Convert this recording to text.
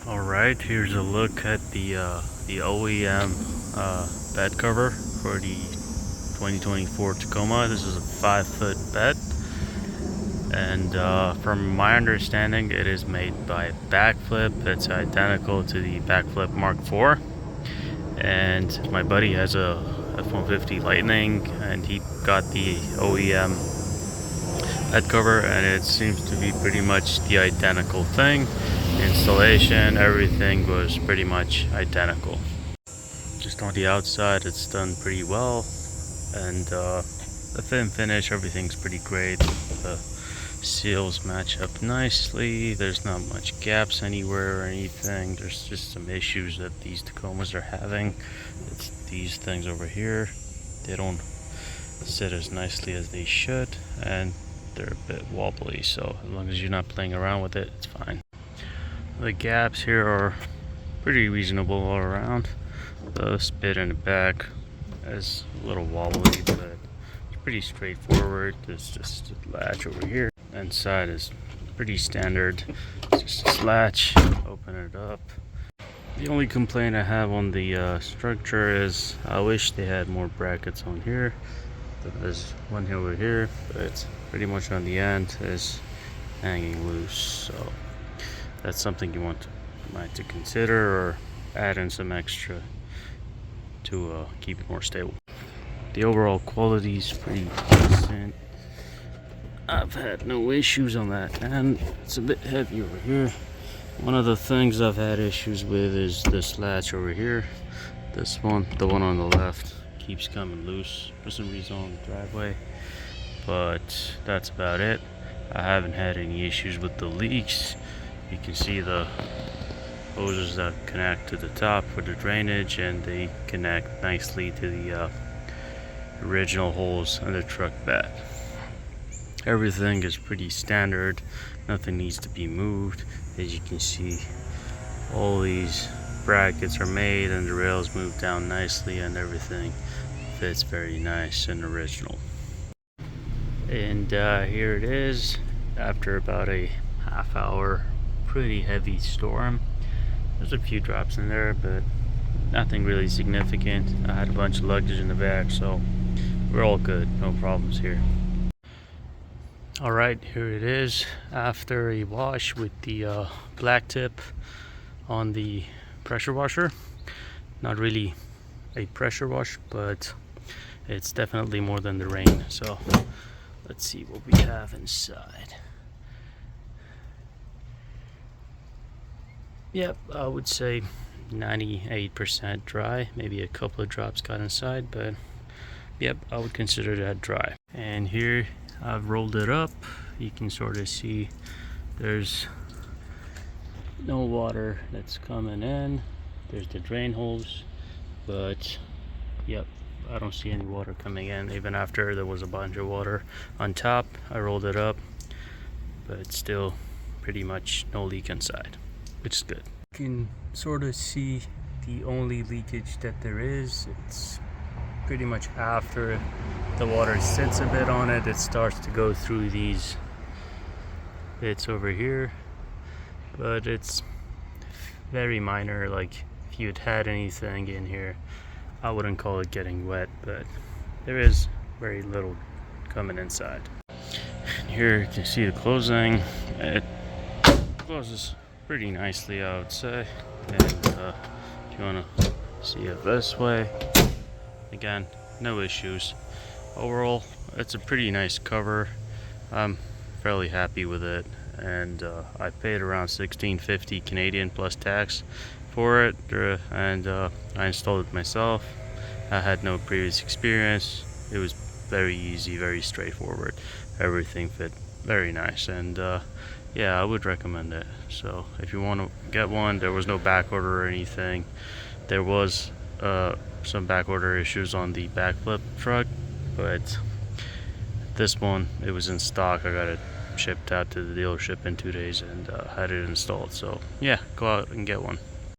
Alright, here's a look at the OEM bed cover for the 2024 Tacoma. This is a 5-foot bed, and from my understanding it is made by Backflip. It's identical to the Backflip Mark IV, and my buddy has a F-150 Lightning and he got the OEM bed cover, and it seems to be pretty much the identical thing. Installation, everything was pretty much identical. Just on the outside it's done pretty well, and the fit and finish, everything's pretty great. The seals match up nicely. There's not much gaps anywhere or anything. There's just some issues that these Tacomas are having. It's these things over here, they don't sit as nicely as they should, and they're a bit wobbly, so as long as you're not playing around with it, it's fine. The gaps here are pretty reasonable all around. The spit in the back is a little wobbly, but it's pretty straightforward. There's just a latch over here. Inside is pretty standard. It's just a latch, open it up. The only complaint I have on the structure is I wish they had more brackets on here. There's one over here, but it's pretty much on the end is hanging loose, so that's something you might to consider, or add in some extra to keep it more stable. The overall quality is pretty decent. I've had no issues on that, and it's a bit heavy over here. One of the things I've had issues with is this latch over here. This one, the one on the left, keeps coming loose for some reason on the driveway, but that's about it. I haven't had any issues with the leaks. You can see the hoses that connect to the top for the drainage, and they connect nicely to the original holes in the truck bed. Everything is pretty standard, nothing needs to be moved. As you can see, all these brackets are made and the rails move down nicely, and everything fits very nice and original. And here it is after about a half-hour pretty heavy storm. There's a few drops in there, but nothing really significant. I had a bunch of luggage in the back, so we're all good, no problems here. Alright, here it is after a wash with the black tip on the pressure washer. Not really a pressure wash, but it's definitely more than the rain. So let's see what we have inside. Yep, I would say 98% dry. Maybe a couple of drops got inside, but yep, I would consider that dry. And here I've rolled it up. You can sort of see there's no water that's coming in. There's the drain holes, but yep, I don't see any water coming in, even after there was a bunch of water on top. I rolled it up, but still pretty much no leak inside, which is good. You can sort of see the only leakage that there is. It's pretty much after the water sits a bit on it, it starts to go through these bits over here, but it's very minor. Like if you had anything in here, I wouldn't call it getting wet, but there is very little coming inside. Here you can see the closing. It closes pretty nicely, I would say. And if you want to see it this way, again, no issues. Overall, it's a pretty nice cover. I'm fairly happy with it, and I paid around $16.50 Canadian plus tax for it, and I installed it myself. I had no previous experience. It was very easy, very straightforward. Everything fit very nice, and yeah, I would recommend it. So if you want to get one, there was no back order or anything. There was some back order issues on the Backflip truck, but this one, it was in stock. I got it shipped out to the dealership in 2 days and had it installed. So yeah, go out and get one.